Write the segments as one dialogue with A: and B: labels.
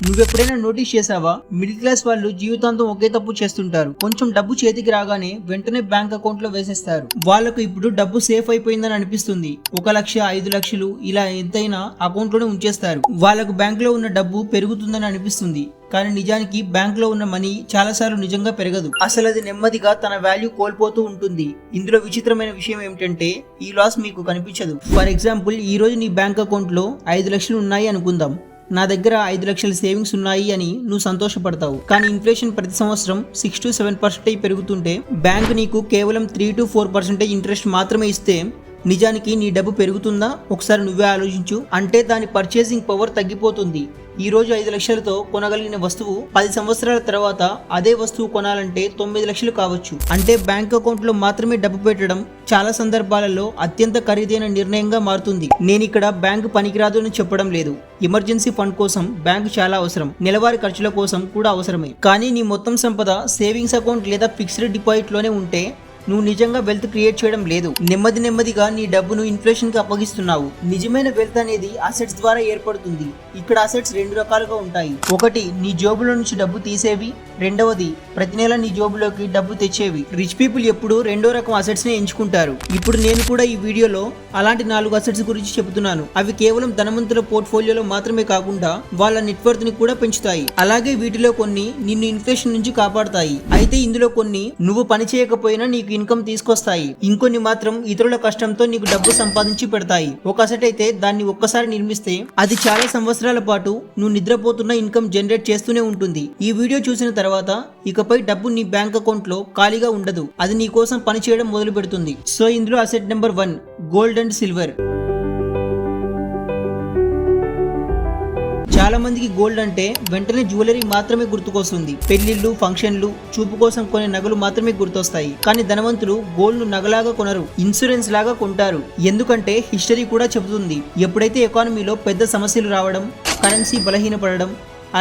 A: నువ్వెప్పుడైనా నోటీస్ చేసావా? Middle class వాళ్ళు జీవితాంతం ఒకే తప్పు చేస్తుంటారు. కొంచెం డబ్బు చేతికి రాగానే వెంటనే బ్యాంక్ అకౌంట్ లో వేసేస్తారు. వాళ్ళకు ఇప్పుడు డబ్బు సేఫ్ అయిపోయిందని అనిపిస్తుంది. 1 లక్ష, 5 లక్షలు ఇలా ఎంతైనా అకౌంట్ లోనే ఉంచేస్తారు. వాళ్ళకు బ్యాంక్ లో ఉన్న డబ్బు పెరుగుతుందని అనిపిస్తుంది. కానీ నిజానికి బ్యాంక్ లో ఉన్న మనీ చాలాసార్లు నిజంగా పెరగదు. అసలు అది నెమ్మదిగా తన వాల్యూ కోల్పోతూ ఉంటుంది. ఇందులో విచిత్రమైన విషయం ఏమిటంటే ఈ లాస్ మీకు కనిపించదు. ఫర్ ఎగ్జాంపుల్, ఈ రోజు నీ బ్యాంక్ అకౌంట్ లో 5 లక్షలు ఉన్నాయి అనుకుందాం. నా దగ్గర 5 లక్షల సేవింగ్స్ ఉన్నాయి అని నువ్వు సంతోషపడతావు. కానీ ఇన్ఫ్లేషన్ ప్రతి సంవత్సరం 6 to 7% పెరుగుతుంటే బ్యాంక్ నీకు కేవలం 3 to 4% ఇంట్రెస్ట్ మాత్రమే ఇస్తే నిజానికి నీ డబ్బు పెరుగుతుందా? ఒకసారి నువ్వే ఆలోచించు. అంటే దాని పర్చేసింగ్ పవర్ తగ్గిపోతుంది. ఈ రోజు 5 లక్షలతో కొనగలిగిన వస్తువు 10 సంవత్సరాల తర్వాత అదే వస్తువు కొనాలంటే 9 లక్షలు కావచ్చు. అంటే బ్యాంక్ అకౌంట్ లో మాత్రమే డబ్బు పెట్టడం చాలా సందర్భాలలో అత్యంత ఖరీదైన నిర్ణయంగా మారుతుంది. నేను ఇక్కడ బ్యాంకు పనికిరాదు అని చెప్పడం లేదు. ఎమర్జెన్సీ ఫండ్ కోసం బ్యాంకు చాలా అవసరం. నెలవారీ ఖర్చుల కోసం కూడా అవసరమే. కానీ నీ మొత్తం సంపద సేవింగ్స్ అకౌంట్ లేదా ఫిక్స్డ్ డిపాజిట్ లోనే ఉంటే నువ్వు నిజంగా వెల్త్ క్రియేట్ చేయడం లేదు. నెమ్మదిగా నీ డబ్బును ఇన్ఫ్లేషన్ కి అప్పగిస్తున్నావు. నిజమైన వెల్త్ అనేది అసెట్స్ ద్వారా ఏర్పడుతుంది. ఇక్కడ అసెట్స్ 2 రకాలుగా ఉంటాయి. ఒకటి నీ జోబులో నుంచి డబ్బు తీసేవి, రెండవది ప్రతి నెల నీ జోబులోకి డబ్బు తెచ్చేవి. రిచ్ పీపుల్ ఎప్పుడు రెండో రకం అసెట్స్ ని ఎంచుకుంటారు. ఇప్పుడు నేను కూడా ఈ వీడియోలో అలాంటి 4 అసెట్స్ గురించి చెబుతున్నాను. అవి కేవలం ధనవంతుల పోర్ట్ఫోలియోలో మాత్రమే కాకుండా వాళ్ళ నెట్వర్త్ ని కూడా పెంచుతాయి. అలాగే వీటిలో కొన్ని నిన్ను ఇన్ఫ్లేషన్ నుంచి కాపాడతాయి. అయితే ఇందులో కొన్ని నువ్వు పని చేయకపోయినా నీకు ఇన్కమ్ తీసుకొస్తాయి. ఇంకొన్ని మాత్రం ఇతరుల కష్టంతో నీకు డబ్బు సంపాదించి పెడతాయి. ఒక అసెట్ అయితే దాన్ని ఒక్కసారి నిర్మిస్తే అది చాలా సంవత్సరాల పాటు నువ్వు నిద్రపోతున్న ఇన్కమ్ జనరేట్ చేస్తూనే ఉంటుంది. ఈ వీడియో చూసిన తర్వాత ఇకపై డబ్బు నీ బ్యాంక్ అకౌంట్ లో ఖాళీగా ఉండదు. అది నీ కోసం పని చేయడం మొదలు పెడుతుంది. సో ఇందులో asset number 1 gold and silver. చాలా మందికి గోల్డ్ అంటే వెంటనే జ్యువెలరీ మాత్రమే గుర్తుకొస్తుంది. పెళ్లిళ్ళు, ఫంక్షన్లు, చూపు కోసం కొనే నగలు మాత్రమే గుర్తొస్తాయి. కానీ ధనవంతులు గోల్డ్ ను నగలాగా కొనరు, ఇన్సూరెన్స్ లాగా కొంటారు. ఎందుకంటే హిస్టరీ కూడా చెబుతుంది, ఎప్పుడైతే ఎకానమీలో పెద్ద సమస్యలు రావడం, కరెన్సీ బలహీనపడడం,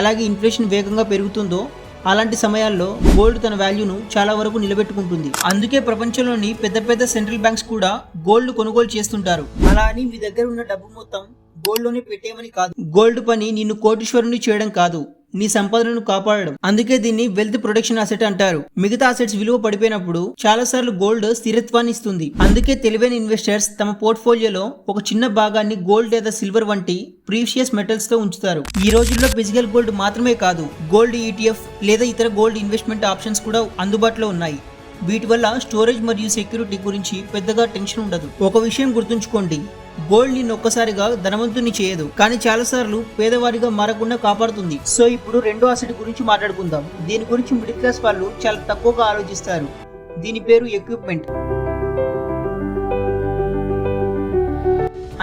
A: అలాగే ఇన్ఫ్లేషన్ వేగంగా పెరుగుతుందో అలాంటి సమయాల్లో గోల్డ్ తన వాల్యూను చాలా వరకు నిలబెట్టుకుంటుంది. అందుకే ప్రపంచంలోని పెద్ద సెంట్రల్ బ్యాంక్స్ కూడా గోల్డ్ కొనుగోలు చేస్తుంటారు. అలా అని మీ దగ్గర ఉన్న డబ్బు మొత్తం గోల్డ్ లోనే పెట్టేమని కాదు. గోల్డ్ పని నిన్ను కోటీశ్వరుని చేయడం కాదు, నీ సంపదను కాపాడడం. అందుకే దీన్ని వెల్త్ ప్రొటెక్షన్ అసెట్ అంటారు. మిగతా అసెట్స్ విలువ పడిపోయినప్పుడు చాలా సార్లు గోల్డ్ స్థిరత్వాన్ని ఇస్తుంది. అందుకే తెలివైన ఇన్వెస్టర్స్ తమ పోర్ట్ఫోలియోలో ఒక చిన్న భాగాన్ని గోల్డ్ లేదా సిల్వర్ వంటి ప్రీషియస్ మెటల్స్ తో ఉంచుతారు. ఈ రోజుల్లో ఫిజికల్ గోల్డ్ మాత్రమే కాదు, గోల్డ్ ETF లేదా ఇతర గోల్డ్ ఇన్వెస్ట్మెంట్ ఆప్షన్స్ కూడా అందుబాటులో ఉన్నాయి. వీటి వల్ల స్టోరేజ్ మరియు సెక్యూరిటీ గురించి పెద్దగా టెన్షన్ ఉండదు. ఒక విషయం గుర్తుంచుకోండి, గోల్డ్ నిన్ను ఒక్కసారిగా ధనవంతుని చేయదు, కానీ చాలాసార్లు పేదవారిగా మారకుండా కాపాడుతుంది. సో ఇప్పుడు రెండో అసెట్ గురించి మాట్లాడుకుందాం. దీని గురించి మిడిల్ క్లాస్ వాళ్ళు చాలా తక్కువగా ఆలోచిస్తారు. దీని పేరు ఎక్విప్మెంట్.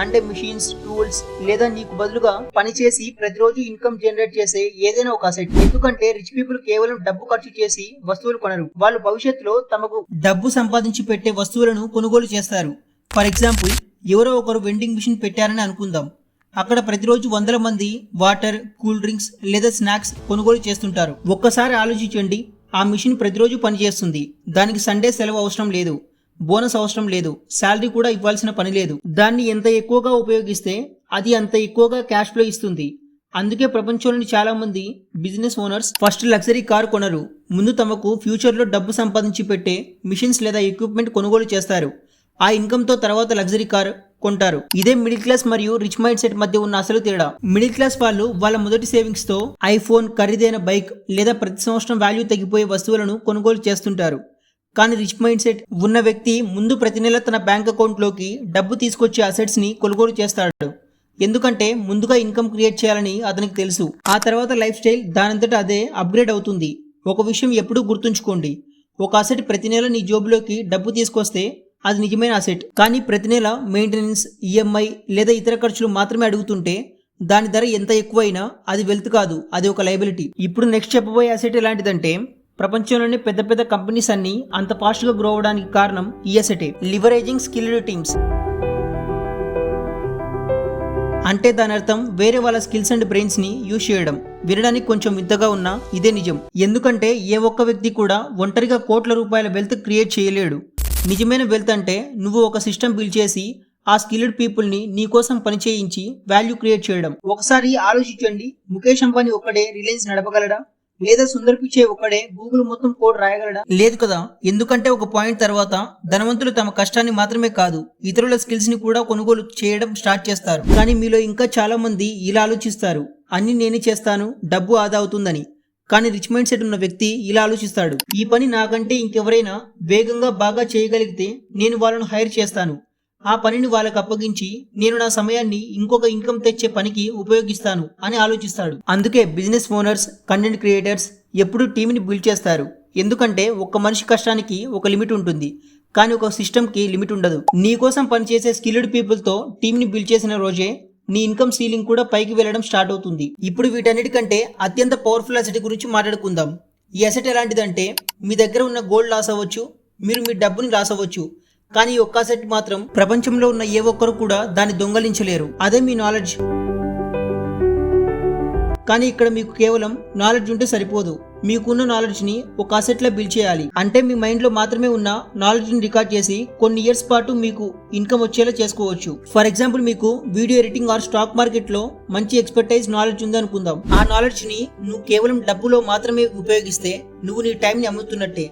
A: అంటే మిషన్స్, టూల్స్ లేదా నీకు బదులుగా పనిచేసి ప్రతిరోజు ఇన్కమ్ జనరేట్ చేసే ఏదైనా ఒక అసెట్. ఎందుకంటే రిచ్ పీపుల్ కేవలం డబ్బు ఖర్చు చేసి వస్తువులు కొనరు. వాళ్ళు భవిష్యత్తులో తమకు డబ్బు సంపాదించి పెట్టే వస్తువులను కొనుగోలు చేస్తారు. ఫర్ ఎగ్జాంపుల్, ఎవరో ఒకరు వెండింగ్ మిషన్ పెట్టారని అనుకుందాం. అక్కడ ప్రతిరోజు వందల మంది వాటర్, కూల్ డ్రింక్స్ లేదా స్నాక్స్ కొనుగోలు చేస్తుంటారు. ఒక్కసారి ఆలోచించండి, ఆ మిషన్ ప్రతిరోజు పనిచేస్తుంది. దానికి సండే సెలవు అవసరం లేదు, బోనస్ అవసరం లేదు, శాలరీ కూడా ఇవ్వాల్సిన పని లేదు. దాన్ని ఎంత ఎక్కువగా ఉపయోగిస్తే అది అంత ఎక్కువగా క్యాష్ ఫ్లో ఇస్తుంది. అందుకే ప్రపంచంలోని చాలా మంది business owners first luxury car కొనరు, ముందు తమకు ఫ్యూచర్ లో డబ్బు సంపాదించి పెట్టే మిషన్స్ లేదా ఎక్విప్మెంట్ కొనుగోలు చేస్తారు. ఆ ఇన్కమ్ తో తర్వాత లగ్జరీ కార్ కొంటారు. ఇదే మిడిల్ క్లాస్ మరియు రిచ్ మైండ్ సెట్ మధ్య ఉన్న అసలు తేడా. మిడిల్ క్లాస్ వాళ్ళు వాళ్ళ మొదటి సేవింగ్స్ తో ఐఫోన్, ఖరీదైన బైక్ లేదా ప్రతి సంవత్సరం వాల్యూ తగ్గిపోయే వస్తువులను కొనుగోలు చేస్తుంటారు. కానీ రిచ్ మైండ్ సెట్ ఉన్న వ్యక్తి ముందు ప్రతి నెల తన బ్యాంక్ అకౌంట్ లోకి డబ్బు తీసుకొచ్చే అసెట్స్ ని కొనుగోలు చేస్తాడు. ఎందుకంటే ముందుగా ఇన్కమ్ క్రియేట్ చేయాలని అతనికి తెలుసు. ఆ తర్వాత లైఫ్ స్టైల్ దానంతట అదే అప్గ్రేడ్ అవుతుంది. ఒక విషయం ఎప్పుడూ గుర్తుంచుకోండి, ఒక అసెట్ ప్రతి నెల నీ జోబులోకి డబ్బు తీసుకొస్తే అది నిజమైన అసెట్. కానీ ప్రతి నెల మెయింటెనెన్స్, EMI లేదా ఇతర ఖర్చులు మాత్రమే అడుగుతుంటే దాని ధర ఎంత ఎక్కువైనా అది వెల్త్ కాదు, అది ఒక లయబిలిటీ. ఇప్పుడు నెక్స్ట్ చెప్పబోయే అసెట్ ఎలాంటిదంటే, ప్రపంచంలోని పెద్ద కంపెనీస్ అన్ని అంత ఫాస్ట్ గా గ్రో అవడానికి కారణం ఈ అసెటే, లివరేజింగ్ స్కిల్డ్ టీమ్స్. అంటే దాని అర్థం వేరే వాళ్ళ స్కిల్స్ అండ్ బ్రెయిన్స్ ని యూజ్ చేయడం. వినడానికి కొంచెం వింతగా ఉన్నా ఇదే నిజం. ఎందుకంటే ఏ ఒక్క వ్యక్తి కూడా ఒంటరిగా కోట్ల రూపాయల వెల్త్ క్రియేట్ చేయలేడు. నిజమైన వెల్త్ అంటే నువ్వు ఒక సిస్టమ్ బిల్డ్ చేసి ఆ స్కిల్డ్ పీపుల్ ని నీ కోసం పని చేయించి వాల్యూ క్రియేట్ చేయడం. ఒకసారి ఆలోచించండి, ముఖేష్ అంబానీ ఒక్కడే రిలయన్స్ నడపగలడా? లేదా సుందర్ పిచై ఒక్కడే గూగుల్ మొత్తం కోడ్ రాయగలడా? లేదు కదా. ఎందుకంటే ఒక పాయింట్ తర్వాత ధనవంతులు తమ కష్టాన్ని మాత్రమే కాదు, ఇతరుల స్కిల్స్ ని కూడా కొనుగోలు చేయడం స్టార్ట్ చేస్తారు. కానీ మీలో ఇంకా చాలా మంది ఇలా ఆలోచిస్తారు, అన్ని నేనే చేస్తాను, డబ్బు ఆదా అవుతుందని. కానీ రిచ్ మైండ్ సెట్ ఉన్న వ్యక్తి ఇలా ఆలోచిస్తాడు, ఈ పని నాకంటే ఇంకెవరైనా వేగంగా బాగా చేయగలిగితే నేను వాళ్ళను హైర్ చేస్తాను, ఆ పనిని వాళ్ళకు అప్పగించి నేను నా సమయాన్ని ఇంకొక ఇన్కమ్ తెచ్చే పనికి ఉపయోగిస్తాను అని ఆలోచిస్తాడు. అందుకే బిజినెస్ ఓనర్స్, కంటెంట్ క్రియేటర్స్ ఎప్పుడు టీంని బిల్డ్ చేస్తారు. ఎందుకంటే ఒక్క మనిషి కష్టానికి ఒక లిమిట్ ఉంటుంది, కానీ ఒక సిస్టమ్కి లిమిట్ ఉండదు. నీ కోసం పనిచేసే స్కిల్డ్ పీపుల్తో టీంని బిల్డ్ చేసిన రోజే నీ ఇన్కమ్ సీలింగ్ కూడా పైకి వెళ్ళడం స్టార్ట్ అవుతుంది. ఇప్పుడు వీటన్నిటికంటే అత్యంత పవర్ఫుల్ అసెట్ గురించి మాట్లాడుకుందాం. ఈ అసెట్ ఎలాంటిదంటే, మీ దగ్గర ఉన్న గోల్డ్ లాస్ అవ్వచ్చు, మీరు మీ డబ్బుని లాస్ అవ్వచ్చు, కానీ ఈ ఒక్క అసెట్ మాత్రం ప్రపంచంలో ఉన్న ఏ ఒక్కరు కూడా దాన్ని దొంగలించలేరు. అదే మీ నాలెడ్జ్. కానీ ఇక్కడ మీకు కేవలం నాలెడ్జ్ ఉంటే సరిపోదు, మీకున్న నాలెడ్జ్ ని ఒక అసెట్ లా బిల్డ్ చేయాలి. అంటే మీ మైండ్ లో మాత్రమే ఉన్న నాలెడ్జ్ ని రికార్డ్ చేసి కొన్ని ఇయర్స్ పాటు మీకు ఇన్కమ్ వచ్చేలా చేసుకోవచ్చు. ఫర్ ఎగ్జాంపుల్, మీకు video editing or stock market లో మంచి ఎక్స్పర్టైజ్ నాలెడ్జ్ ఉంది అనుకుందాం. ఆ నాలెడ్జ్ ని నువ్వు కేవలం డబ్బులో మాత్రమే ఉపయోగిస్తే నువ్వు నీ టైం ని అమ్ముతున్నట్టే.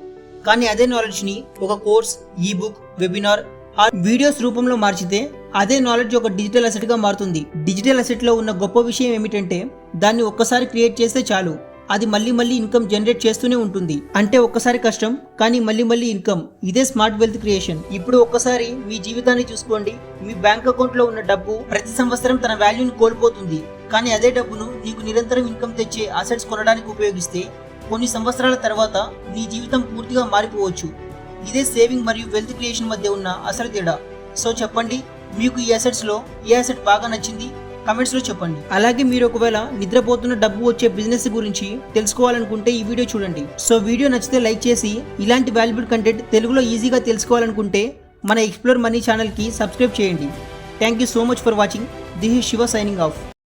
A: కానీ అదే నాలెడ్జ్ ని ఒక కోర్స్, ఈ బుక్, వెబినార్ ఆ వీడియోస్ రూపంలో మార్చితే అదే నాలెడ్జ్ ఒక డిజిటల్ అసెట్ గా మారుతుంది. డిజిటల్ అసెట్ లో ఉన్న గొప్ప విషయం ఏమిటంటే, దాన్ని ఒక్కసారి క్రియేట్ చేస్తే చాలు, అది మళ్ళీ మళ్ళీ ఇన్కమ్ జనరేట్ చేస్తూనే ఉంటుంది. అంటే ఒక్కసారి కష్టం, కానీ మళ్ళీ మళ్ళీ ఇన్కమ్. ఇదే స్మార్ట్ వెల్త్ క్రియేషన్. ఇప్పుడు ఒక్కసారి మీ జీవితాన్ని చూసుకోండి. మీ బ్యాంక్ అకౌంట్ లో ఉన్న డబ్బు ప్రతి సంవత్సరం తన వాల్యూని కోల్పోతుంది. కానీ అదే డబ్బును నీకు నిరంతరం ఇన్కమ్ తెచ్చే అసెట్స్ కొనడానికి ఉపయోగిస్తే కొన్ని సంవత్సరాల తర్వాత నీ జీవితం పూర్తిగా మారిపోవచ్చు. ఇదే సేవింగ్ మరియు వెల్త్ క్రియేషన్ మధ్య ఉన్న అసలు తేడా. సో చెప్పండి, మీకు ఈ అసెట్స్ లో ఏ అసెట్ బాగా నచ్చింది? కమెంట్స్ లో చెప్పండి. అలాగే మీరు ఒకవేళ నిద్రపోతున్న డబ్బు వచ్చే బిజినెస్ గురించి తెలుసుకోవాలనుకుంటే ఈ వీడియో చూడండి. సో వీడియో నచ్చితే లైక్ చేసి, ఇలాంటి వాల్యుబుల్ కంటెంట్ తెలుగులో ఈజీగా తెలుసుకోవాలనుకుంటే మన ఎక్స్ప్లోర్ మనీ ఛానల్ కి సబ్స్క్రైబ్ చేయండి. Thank you so much for watching. This is Shiva signing off.